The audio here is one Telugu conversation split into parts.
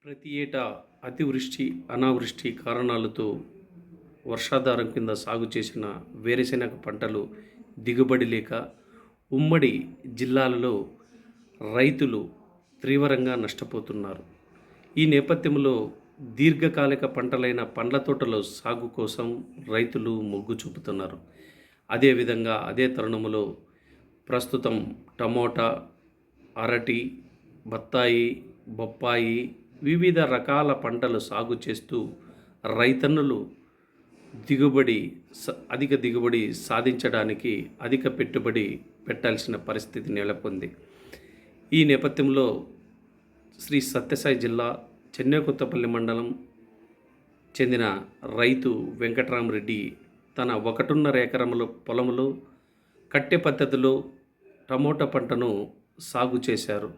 ప్రతి ఏటా అతివృష్టి అనావృష్టి కారణాలతో వర్షాధారం కింద సాగు చేసిన వేరుశెనగ పంటలు దిగుబడి లేక ఉమ్మడి జిల్లాలలో రైతులు తీవ్రంగా నష్టపోతున్నారు. ఈ నేపథ్యంలో దీర్ఘకాలిక పంటలైన పండ్ల తోటల సాగు కోసం రైతులు మొగ్గు చూపుతున్నారు. అదేవిధంగా అదే తరుణంలో ప్రస్తుతం టమోటా, అరటి, బత్తాయి, బొప్పాయి వివిధ రకాల పంటలు సాగు చేస్తూ రైతన్నులు అధిక దిగుబడి సాధించడానికి అధిక పెట్టుబడి పెట్టాల్సిన పరిస్థితి నెలకొంది. ఈ నేపథ్యంలో శ్రీ సత్యసాయి జిల్లా చెన్నైకొత్తపల్లి మండలం చెందిన రైతు వెంకటరామరెడ్డి తన 1.5 ఎకరంలో పొలంలో కట్టె పద్ధతిలో టమోటా పంటను సాగు చేశారు.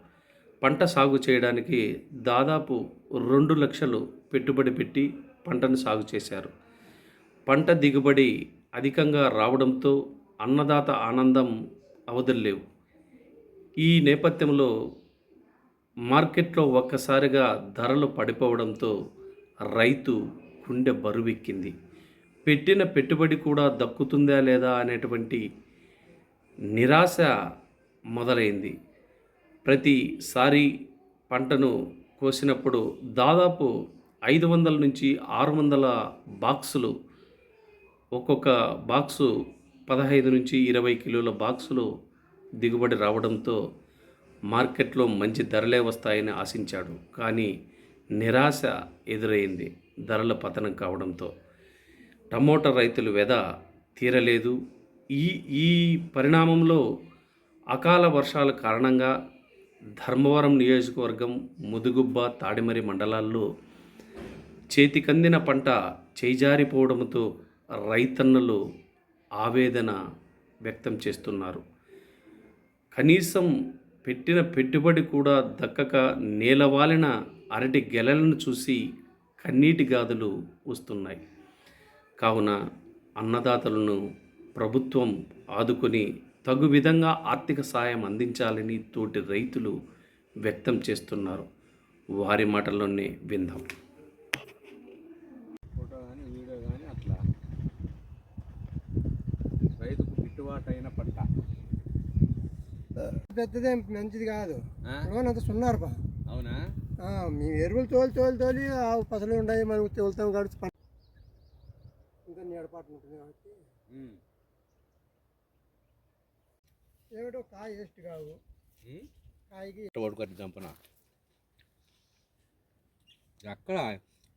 పంట సాగు చేయడానికి దాదాపు 2 లక్షలు పెట్టుబడి పెట్టి పంటను సాగు చేశారు. పంట దిగుబడి అధికంగా రావడంతో అన్నదాత ఆనందం అవధుల్లేవు. ఈ నేపథ్యంలో మార్కెట్లో ఒక్కసారిగా ధరలు పడిపోవడంతో రైతు గుండె బరువెక్కింది. పెట్టిన పెట్టుబడి కూడా దక్కుతుందా లేదా అనేటువంటి నిరాశ మొదలైంది. ప్రతిసారి పంటను కోసినప్పుడు దాదాపు 500 నుంచి 600 బాక్సులు, ఒక్కొక్క బాక్సు 15 నుంచి 20 కిలోల బాక్సులు దిగుబడి రావడంతో మార్కెట్లో మంచి ధరలే వస్తాయని ఆశించాడు. కానీ నిరాశ ఎదురైంది ధరల పతనం కావడంతో. టమోటా రైతులు వెద తీరలేదు. ఈ పరిణామంలో అకాల వర్షాల కారణంగా ధర్మవరం నియోజకవర్గం ముదుగుబ్బ, తాడిమరి మండలాల్లో చేతికందిన పంట చేజారిపోవడంతో రైతన్నలు ఆవేదన వ్యక్తం చేస్తున్నారు. కనీసం పెట్టిన పెట్టుబడి కూడా దక్కక నేలవాలిన అరటి గెలలను చూసి కన్నీటి గాథలు వస్తున్నాయి. కావున అన్నదాతలను ప్రభుత్వం ఆదుకొని తగు విధంగా ఆర్థిక సాయం అందించాలని తోటి రైతులు వ్యక్తం చేస్తున్నారు. వారి మాటల్లోనే విందాం. ఫోటో కానీ వీడియో కానీ అట్లా రైతుకు గిట్టుబాటు అయిన పంట పెద్దదే మంచిది కాదు. అంత సున్నారు బా. అవునా? మేము ఎరువులు తోలి ఆవు పసలు ఉన్నాయి, మనం తోలుతాం కాబట్టి ఇంకా నీడపాటు ఉంటుంది కాబట్టి ఏమిటో కాయ వేస్ట్ కావు. కాయకి పడుకొని చంపన అక్కడ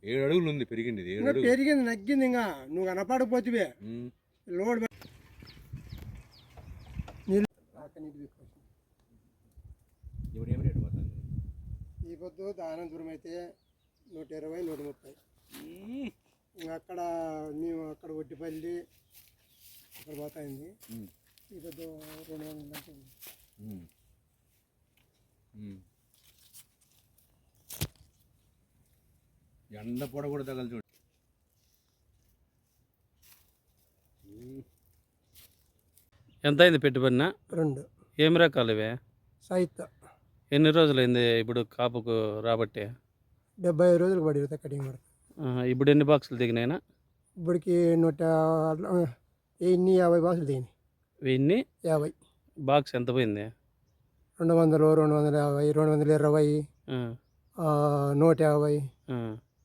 7 అడుగులు ఉంది, పెరిగింది. పెరిగింది, నగ్గింది. ఇంకా నువ్వు కనపడకపోతే లోడ్ ఈ పొద్దు దానం దూరం అయితే 120, 130. ఇంకా అక్కడ మేము అక్కడ ఒట్టిపల్లి అక్కడ పోతాయింది. ఈ పొద్దు 200 దాకా. ఎండ పొడ కూడా తగలు చూడు. ఎంత అయింది పెట్టుబడిన? 2. ఏం రకాలు ఇవే? సైత. ఎన్ని రోజులైంది ఇప్పుడు కాపుకు రాబట్టే? 75 రోజులు పడి కటింగ్ పడుతుంది. ఇప్పుడు ఎన్ని బాక్సులు దిగినాయినా? ఇప్పటికి 150 బాక్సులు దిగినాయి. 1050 బాక్స్ ఎంత పోయింది? 200, 250, 220, 150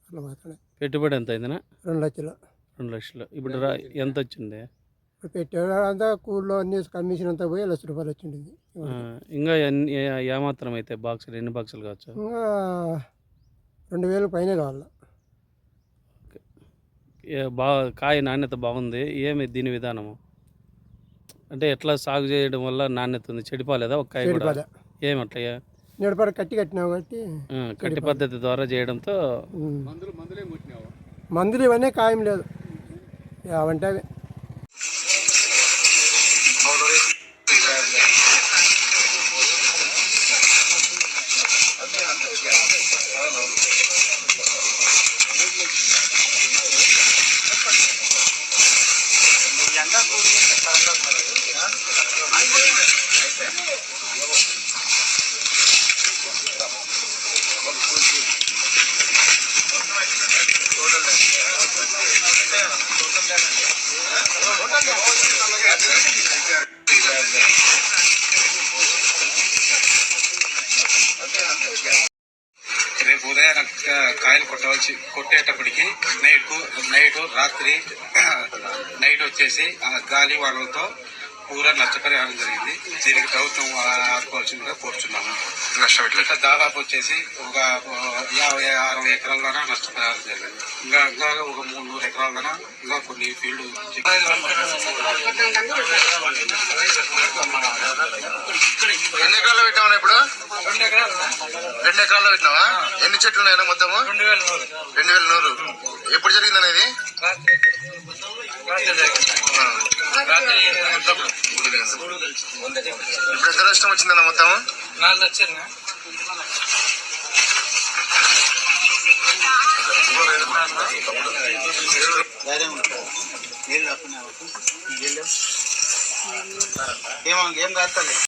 అట్లా పోతున్నాయి. పెట్టుబడి ఎంత అయిందినా? 2 లక్షలు. 2 లక్షలు. ఇప్పుడు ఎంత వచ్చింది? ఇప్పుడు పెట్టేదంతా కూల్లో అన్ని కమిషన్ అంతా పోయి 1 లక్ష రూపాయలు వచ్చింది. ఇంకా ఏమాత్రం అయితే బాక్సులు ఎన్ని బాక్సులు కావచ్చు? ఇంకా 2000 పైనే కావాలి. కాయ నాణ్యత బాగుంది. ఏమి దీని విధానము అంటే ఎట్లా సాగు చేయడం వల్ల నాణ్యత ఉంది? చెడిపోలేదా ఒక కాయ కూడా? ఏమట్లా నీడపడ కట్టినావు కాబట్టి కట్టి పద్ధతి ద్వారా చేయడంతో మందులు ఇవన్నీ ఖాయం లేదు. అవంటే కొట్టేటప్పటికి నైట్ వచ్చేసి ఆ గాలి వానలతో పూరా నష్టపరిహారం జరిగింది. దీనికి ప్రభుత్వం ఆదుకోవాల్సిందిగా కోరుచున్నాము. ఇంకా దాదాపు వచ్చేసి ఒక 50-60 ఎకరాలలోనే నష్టపరిహారం జరిగింది. ఇంకా ఒక 300 ఎకరాలలోనే ఇంకా కొన్ని ఫీల్డ్ ఎన్ని ఎకరాల్లో పెట్టావా ఇప్పుడు? 2 ఎకరాల్లో పెట్టినావా? ఎన్ని చెట్లు ఉన్నాయా మొత్తము? 2100. ఎప్పుడు జరిగింది అనేది? ఇప్పుడు ఎంత నష్టం వచ్చిందన్న మొత్తం? 4 లక్షలు. ఏం కాదు